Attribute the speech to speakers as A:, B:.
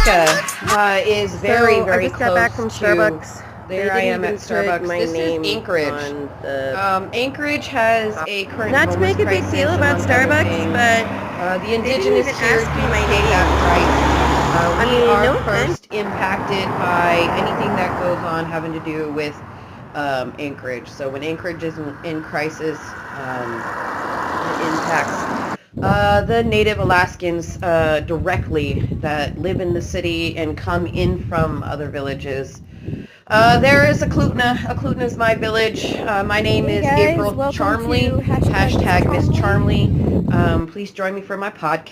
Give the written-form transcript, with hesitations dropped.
A: Alaska is very, very
B: I just
A: close
B: got back from
A: to...
B: Starbucks.
A: There I am at Starbucks. This is Anchorage. Anchorage has a current
B: Not to
A: homeless
B: make a big
A: crisis,
B: deal about
A: among other
B: Starbucks,
A: things.
B: but
A: The indigenous
B: even
A: here
B: ask
A: do
B: me my
A: pay
B: name.
A: that price.
B: I
A: We
B: mean,
A: are
B: no offense.
A: first impacted by anything that goes on having to do with Anchorage. So when Anchorage is in crisis, it impacts the native Alaskans directly that live in the city and come in from other villages. There is Eklutna. Eklutna is my village. My name
B: Hey
A: is
B: guys,
A: April
B: welcome
A: Charmley.
B: to
A: Hashtag Miss
B: Charmley.
A: Charmley. Please join me for my podcast.